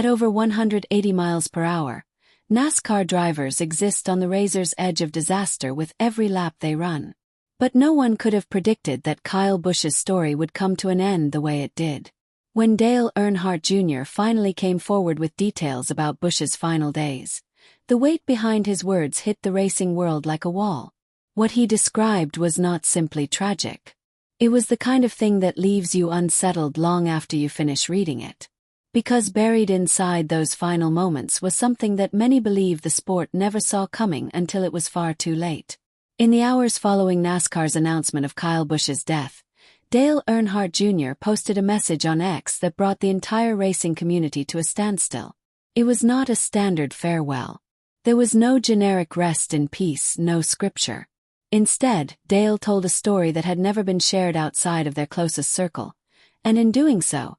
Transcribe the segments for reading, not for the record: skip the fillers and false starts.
At over 180 miles per hour, NASCAR drivers exist on the razor's edge of disaster with every lap they run. But no one could have predicted that Kyle Busch's story would come to an end the way it did. When Dale Earnhardt Jr. finally came forward with details about Busch's final days, the weight behind his words hit the racing world like a wall. What he described was not simply tragic. It was the kind of thing that leaves you unsettled long after you finish reading it. Because buried inside those final moments was something that many believe the sport never saw coming until it was far too late. In the hours following NASCAR's announcement of Kyle Busch's death, Dale Earnhardt Jr. posted a message on X that brought the entire racing community to a standstill. It was not a standard farewell. There was no generic rest in peace, no scripture. Instead, Dale told a story that had never been shared outside of their closest circle, and in doing so,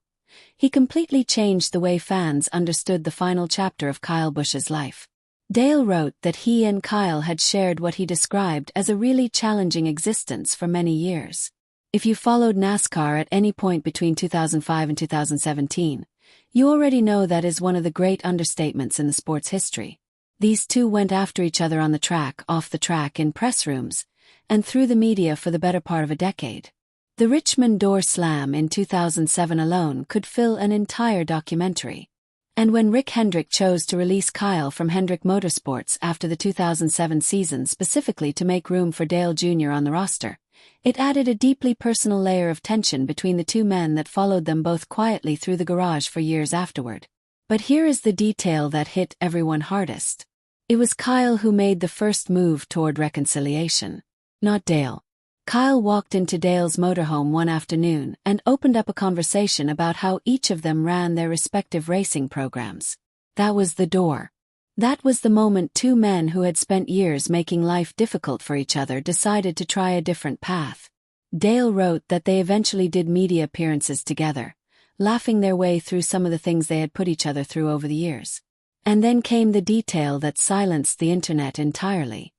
he completely changed the way fans understood the final chapter of Kyle Busch's life. Dale wrote that he and Kyle had shared what he described as a really challenging existence for many years. If you followed NASCAR at any point between 2005 and 2017, you already know that is one of the great understatements in the sport's history. These two went after each other on the track, off the track, in press rooms, and through the media for the better part of a decade. The Richmond door slam in 2007 alone could fill an entire documentary. And when Rick Hendrick chose to release Kyle from Hendrick Motorsports after the 2007 season specifically to make room for Dale Jr. on the roster, it added a deeply personal layer of tension between the two men that followed them both quietly through the garage for years afterward. But here is the detail that hit everyone hardest. It was Kyle who made the first move toward reconciliation, not Dale. Kyle walked into Dale's motorhome one afternoon and opened up a conversation about how each of them ran their respective racing programs. That was the door. That was the moment two men who had spent years making life difficult for each other decided to try a different path. Dale wrote that they eventually did media appearances together, laughing their way through some of the things they had put each other through over the years. And then came the detail that silenced the internet entirely.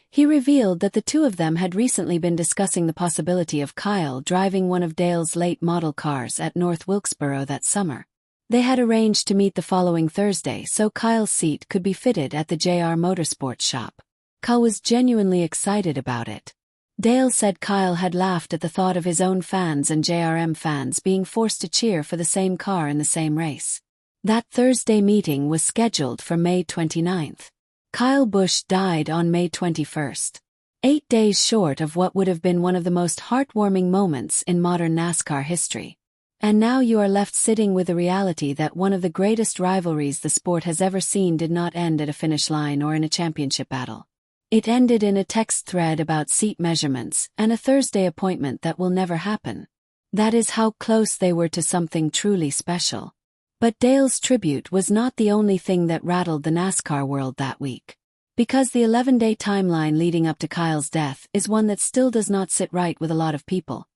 He revealed that the two of them had recently been discussing the possibility of Kyle driving one of Dale's late model cars at North Wilkesboro that summer. They had arranged to meet the following Thursday so Kyle's seat could be fitted at the JR Motorsports shop. Kyle was genuinely excited about it. Dale said Kyle had laughed at the thought of his own fans and JRM fans being forced to cheer for the same car in the same race. That Thursday meeting was scheduled for May 29th. Kyle Busch died on May 21st. 8 days short of what would have been one of the most heartwarming moments in modern NASCAR history. And now you are left sitting with the reality that one of the greatest rivalries the sport has ever seen did not end at a finish line or in a championship battle. It ended in a text thread about seat measurements and a Thursday appointment that will never happen. That is how close they were to something truly special. But Dale's tribute was not the only thing that rattled the NASCAR world that week. Because the 11-day timeline leading up to Kyle's death is one that still does not sit right with a lot of people,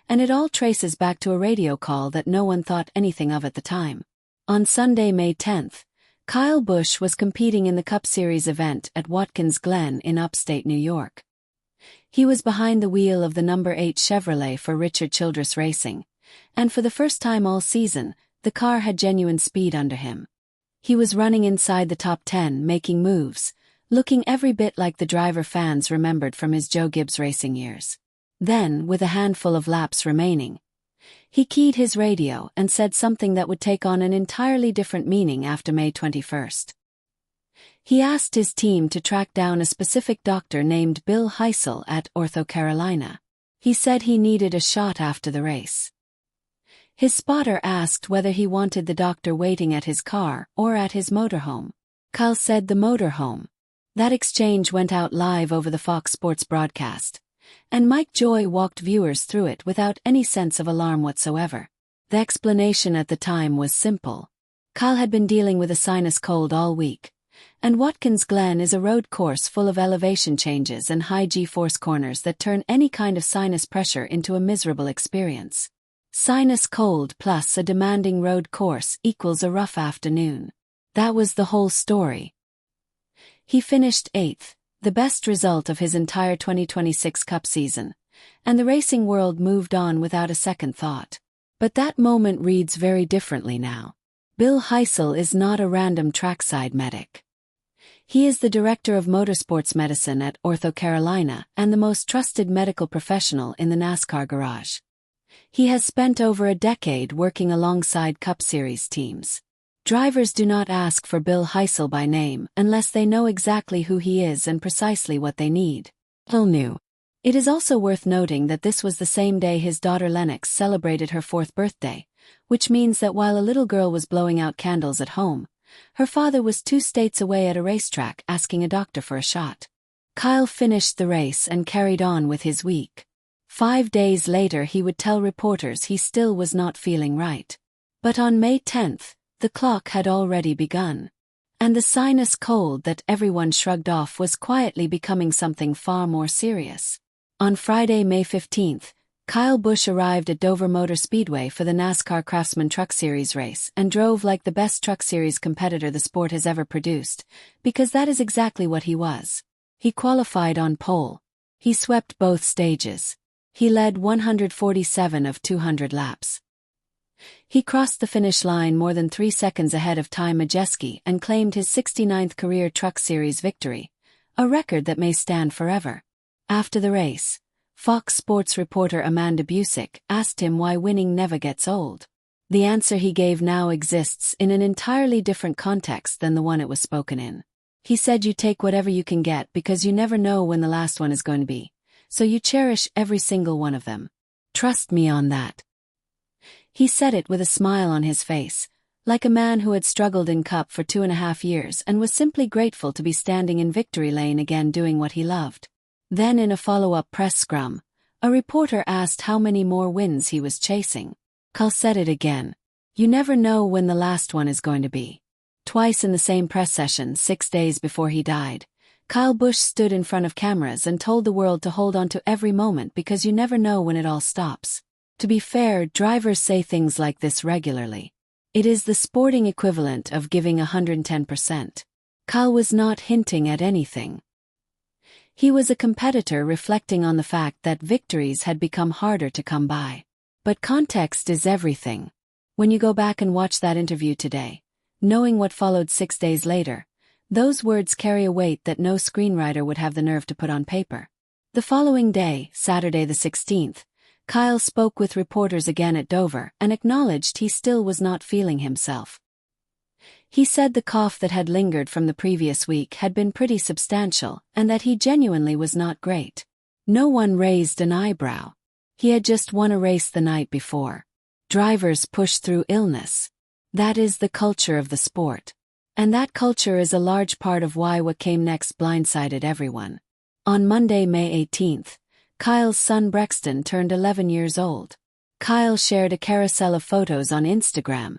and it all traces back to a radio call that no one thought anything of at the time. On Sunday, May 10th, Kyle Busch was competing in the Cup Series event at Watkins Glen in upstate New York. He was behind the wheel of the number 8 Chevrolet for Richard Childress Racing, and for the first time all season, the car had genuine speed under him. He was running inside the top 10, making moves, looking every bit like the driver fans remembered from his Joe Gibbs racing years. Then, with a handful of laps remaining, he keyed his radio and said something that would take on an entirely different meaning after May 21st. He asked his team to track down a specific doctor named Bill Heisel at Ortho Carolina. He said he needed a shot after the race. His spotter asked whether he wanted the doctor waiting at his car or at his motorhome. Kyle said the motorhome. That exchange went out live over the Fox Sports broadcast, and Mike Joy walked viewers through it without any sense of alarm whatsoever. The explanation at the time was simple. Kyle had been dealing with a sinus cold all week, and Watkins Glen is a road course full of elevation changes and high G-force corners that turn any kind of sinus pressure into a miserable experience. Sinus cold plus a demanding road course equals a rough afternoon. That was the whole story. He finished 8th, the best result of his entire 2026 Cup season, and the racing world moved on without a second thought. But that moment reads very differently now. Bill Heisel is not a random trackside medic. He is the director of motorsports medicine at OrthoCarolina and the most trusted medical professional in the NASCAR garage. He has spent over a decade working alongside Cup Series teams. Drivers do not ask for Bill Heisel by name unless they know exactly who he is and precisely what they need. Bill knew. It is also worth noting that this was the same day his daughter Lennox celebrated her 4th birthday, which means that while a little girl was blowing out candles at home, her father was 2 states away at a racetrack asking a doctor for a shot. Kyle finished the race and carried on with his week. 5 days later he would tell reporters he still was not feeling right. But on May 10th, the clock had already begun. And the sinus cold that everyone shrugged off was quietly becoming something far more serious. On Friday, May 15th, Kyle Busch arrived at Dover Motor Speedway for the NASCAR Craftsman Truck Series race and drove like the best Truck Series competitor the sport has ever produced, because that is exactly what he was. He qualified on pole. He swept both stages. He led 147 of 200 laps. He crossed the finish line more than 3 seconds ahead of Ty Majeski and claimed his 69th career Truck Series victory, a record that may stand forever. After the race, Fox Sports reporter Amanda Busick asked him why winning never gets old. The answer he gave now exists in an entirely different context than the one it was spoken in. He said you take whatever you can get because you never know when the last one is going to be, so you cherish every single one of them. Trust me on that. He said it with a smile on his face, like a man who had struggled in Cup for 2.5 years and was simply grateful to be standing in victory lane again doing what he loved. Then in a follow-up press scrum, a reporter asked how many more wins he was chasing. Kyle said it again. You never know when the last one is going to be. Twice in the same press session 6 days before he died, Kyle Busch stood in front of cameras and told the world to hold on to every moment because you never know when it all stops. To be fair, drivers say things like this regularly. It is the sporting equivalent of giving 110%. Kyle was not hinting at anything. He was a competitor reflecting on the fact that victories had become harder to come by. But context is everything. When you go back and watch that interview today, knowing what followed 6 days later, those words carry a weight that no screenwriter would have the nerve to put on paper. The following day, Saturday the 16th, Kyle spoke with reporters again at Dover and acknowledged he still was not feeling himself. He said the cough that had lingered from the previous week had been pretty substantial and that he genuinely was not great. No one raised an eyebrow. He had just won a race the night before. Drivers push through illness. That is the culture of the sport. And that culture is a large part of why what came next blindsided everyone. On Monday, May 18th, Kyle's son Brexton turned 11 years old. Kyle shared a carousel of photos on Instagram,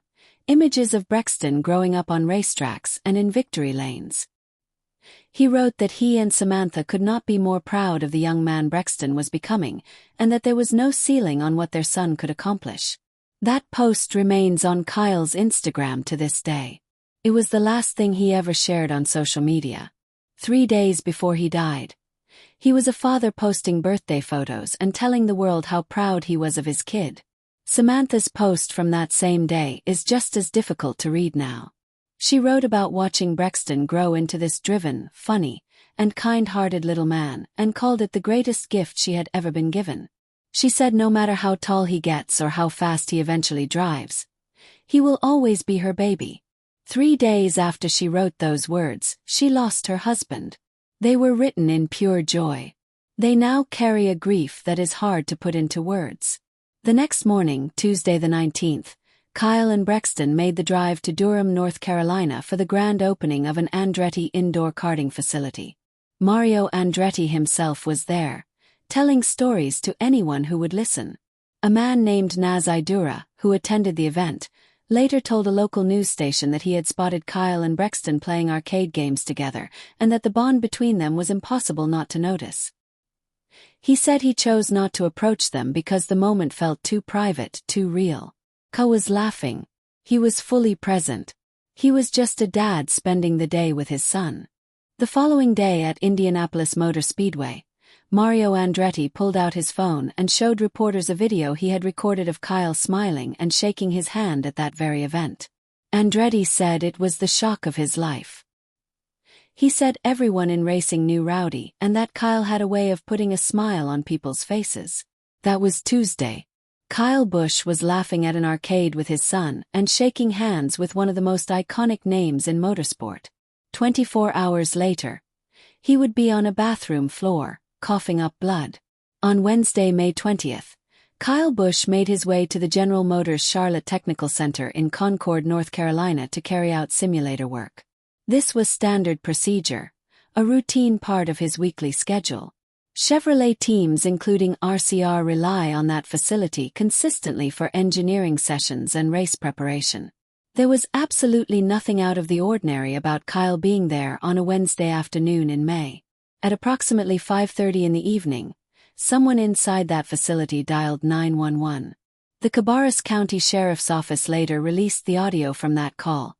images of Brexton growing up on racetracks and in victory lanes. He wrote that he and Samantha could not be more proud of the young man Brexton was becoming, and that there was no ceiling on what their son could accomplish. That post remains on Kyle's Instagram to this day. It was the last thing he ever shared on social media. 3 days before he died, he was a father posting birthday photos and telling the world how proud he was of his kid. Samantha's post from that same day is just as difficult to read now. She wrote about watching Brexton grow into this driven, funny, and kind-hearted little man, and called it the greatest gift she had ever been given. She said no matter how tall he gets or how fast he eventually drives, he will always be her baby. 3 days after she wrote those words, she lost her husband. They were written in pure joy. They now carry a grief that is hard to put into words. The next morning, Tuesday the 19th, Kyle and Brexton made the drive to Durham, North Carolina for the grand opening of an Andretti indoor karting facility. Mario Andretti himself was there, telling stories to anyone who would listen. A man named Naz Idura, who attended the event, later told a local news station that he had spotted Kyle and Brexton playing arcade games together and that the bond between them was impossible not to notice. He said he chose not to approach them because the moment felt too private, too real. Kyle was laughing. He was fully present. He was just a dad spending the day with his son. The following day at Indianapolis Motor Speedway, Mario Andretti pulled out his phone and showed reporters a video he had recorded of Kyle smiling and shaking his hand at that very event. Andretti said it was the shock of his life. He said everyone in racing knew Rowdy and that Kyle had a way of putting a smile on people's faces. That was Tuesday. Kyle Busch was laughing at an arcade with his son and shaking hands with one of the most iconic names in motorsport. 24 hours later, he would be on a bathroom floor, coughing up blood. On Wednesday, May 20th, Kyle Busch made his way to the General Motors Charlotte Technical Center in Concord, North Carolina to carry out simulator work. This was standard procedure, a routine part of his weekly schedule. Chevrolet teams including RCR rely on that facility consistently for engineering sessions and race preparation. There was absolutely nothing out of the ordinary about Kyle being there on a Wednesday afternoon in May. At approximately 5:30 in the evening, someone inside that facility dialed 911. The Cabarrus County Sheriff's Office later released the audio from that call,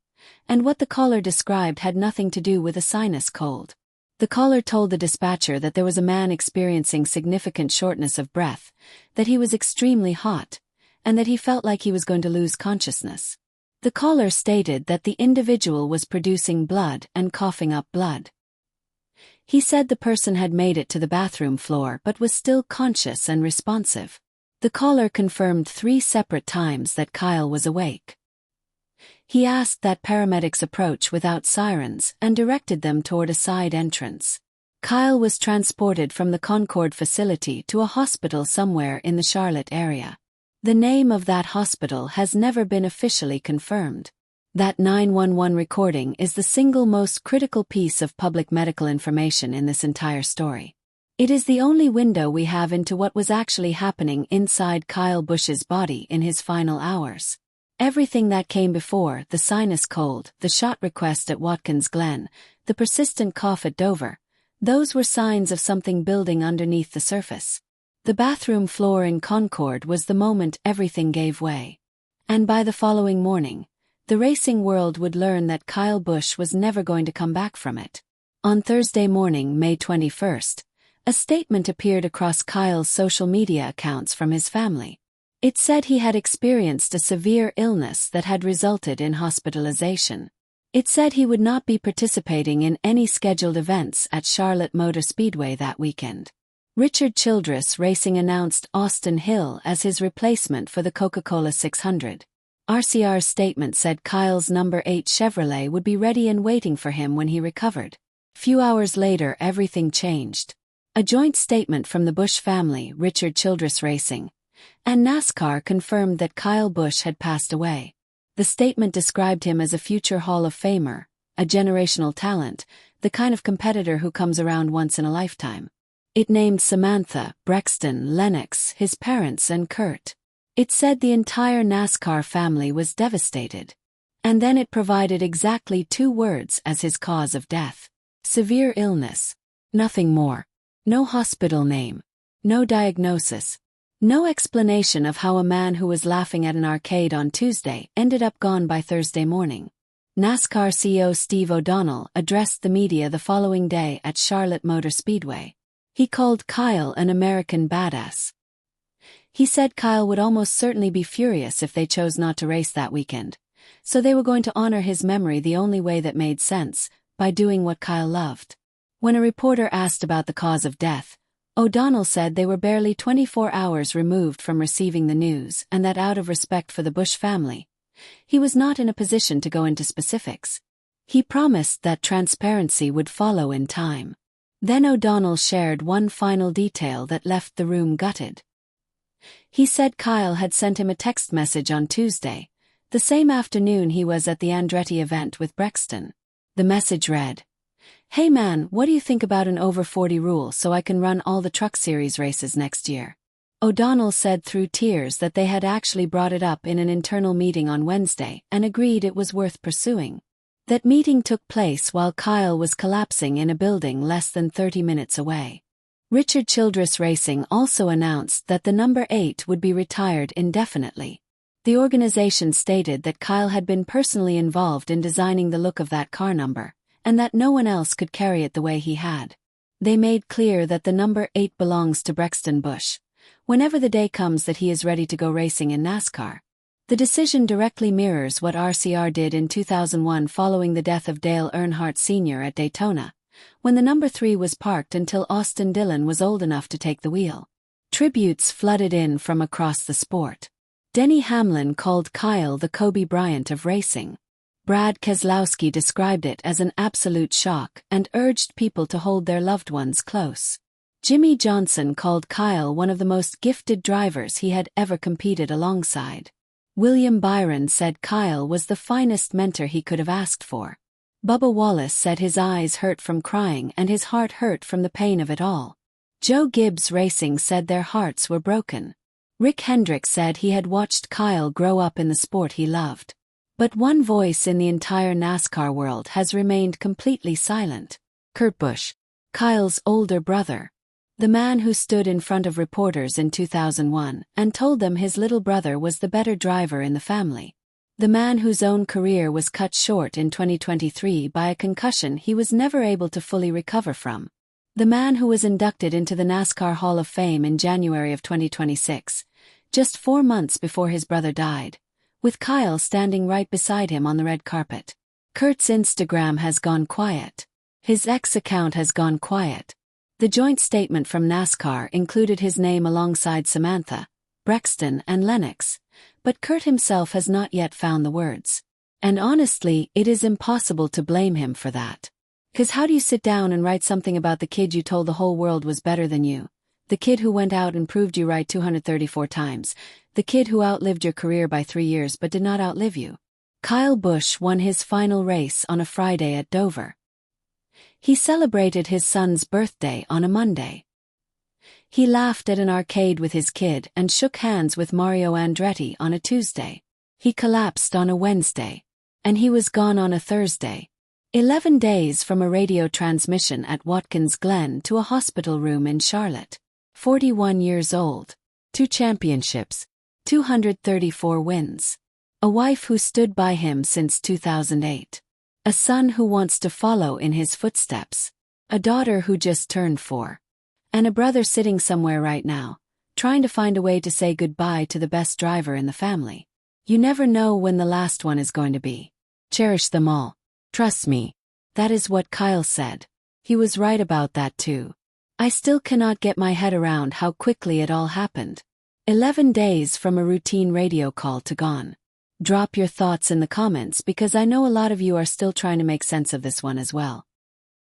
and what the caller described had nothing to do with a sinus cold. The caller told the dispatcher that there was a man experiencing significant shortness of breath, that he was extremely hot, and that he felt like he was going to lose consciousness. The caller stated that the individual was producing blood and coughing up blood. He said the person had made it to the bathroom floor but was still conscious and responsive. The caller confirmed 3 separate times that Kyle was awake. He asked that paramedics approach without sirens and directed them toward a side entrance. Kyle was transported from the Concord facility to a hospital somewhere in the Charlotte area. The name of that hospital has never been officially confirmed. That 911 recording is the single most critical piece of public medical information in this entire story. It is the only window we have into what was actually happening inside Kyle Busch's body in his final hours. Everything that came before, the sinus cold, the shot request at Watkins Glen, the persistent cough at Dover, those were signs of something building underneath the surface. The bathroom floor in Concord was the moment everything gave way. And by the following morning, the racing world would learn that Kyle Busch was never going to come back from it. On Thursday morning, May 21st, a statement appeared across Kyle's social media accounts from his family. It said he had experienced a severe illness that had resulted in hospitalization. It said he would not be participating in any scheduled events at Charlotte Motor Speedway that weekend. Richard Childress Racing announced Austin Hill as his replacement for the Coca-Cola 600. RCR's statement said Kyle's number 8 Chevrolet would be ready and waiting for him when he recovered. Few hours later, everything changed. A joint statement from the Busch family, Richard Childress Racing, and NASCAR confirmed that Kyle Busch had passed away. The statement described him as a future Hall of Famer, a generational talent, the kind of competitor who comes around once in a lifetime. It named Samantha, Brexton, Lennox, his parents and Kurt. It said the entire NASCAR family was devastated. And then it provided exactly 2 words as his cause of death. Severe illness. Nothing more. No hospital name. No diagnosis. No explanation of how a man who was laughing at an arcade on Tuesday ended up gone by Thursday morning. NASCAR CEO Steve O'Donnell addressed the media the following day at Charlotte Motor Speedway. He called Kyle an American badass. He said Kyle would almost certainly be furious if they chose not to race that weekend, so they were going to honor his memory the only way that made sense, by doing what Kyle loved. When a reporter asked about the cause of death, O'Donnell said they were barely 24 hours removed from receiving the news and that out of respect for the Busch family, he was not in a position to go into specifics. He promised that transparency would follow in time. Then O'Donnell shared one final detail that left the room gutted. He said Kyle had sent him a text message on Tuesday, the same afternoon he was at the Andretti event with Brexton. The message read, "Hey man, what do you think about an over 40 rule so I can run all the Truck Series races next year?" O'Donnell said through tears that they had actually brought it up in an internal meeting on Wednesday and agreed it was worth pursuing. That meeting took place while Kyle was collapsing in a building less than 30 minutes away. Richard Childress Racing also announced that the number 8 would be retired indefinitely. The organization stated that Kyle had been personally involved in designing the look of that car number, and that no one else could carry it the way he had. They made clear that the number 8 belongs to Brexton Busch, whenever the day comes that he is ready to go racing in NASCAR. The decision directly mirrors what RCR did in 2001 following the death of Dale Earnhardt Sr. at Daytona, when the number 3 was parked until Austin Dillon was old enough to take the wheel. Tributes flooded in from across the sport. Denny Hamlin called Kyle the Kobe Bryant of racing. Brad Keselowski described it as an absolute shock and urged people to hold their loved ones close. Jimmy Johnson called Kyle one of the most gifted drivers he had ever competed alongside. William Byron said Kyle was the finest mentor he could have asked for. Bubba Wallace said his eyes hurt from crying and his heart hurt from the pain of it all. Joe Gibbs Racing said their hearts were broken. Rick Hendrick said he had watched Kyle grow up in the sport he loved. But one voice in the entire NASCAR world has remained completely silent. Kurt Busch, Kyle's older brother. The man who stood in front of reporters in 2001 and told them his little brother was the better driver in the family. The man whose own career was cut short in 2023 by a concussion he was never able to fully recover from. The man who was inducted into the NASCAR Hall of Fame in January of 2026, just 4 months before his brother died, with Kyle standing right beside him on the red carpet. Kurt's Instagram has gone quiet. His X account has gone quiet. The joint statement from NASCAR included his name alongside Samantha, Brexton and Lennox, but Kurt himself has not yet found the words. And honestly, it is impossible to blame him for that. 'Cause how do you sit down and write something about the kid you told the whole world was better than you? The kid who went out and proved you right 234 times. The kid who outlived your career by 3 years but did not outlive you. Kyle Busch won his final race on a Friday at Dover. He celebrated his son's birthday on a Monday. He laughed at an arcade with his kid and shook hands with Mario Andretti on a Tuesday. He collapsed on a Wednesday. And he was gone on a Thursday. 11 days from a radio transmission at Watkins Glen to a hospital room in Charlotte. 41 years old. 2 championships. 234 wins. A wife who stood by him since 2008. A son who wants to follow in his footsteps. A daughter who just turned 4. And a brother sitting somewhere right now, trying to find a way to say goodbye to the best driver in the family. You never know when the last one is going to be. Cherish them all. Trust me. That is what Kyle said. He was right about that too. I still cannot get my head around how quickly it all happened. 11 days from a routine radio call to gone. Drop your thoughts in the comments because I know a lot of you are still trying to make sense of this one as well.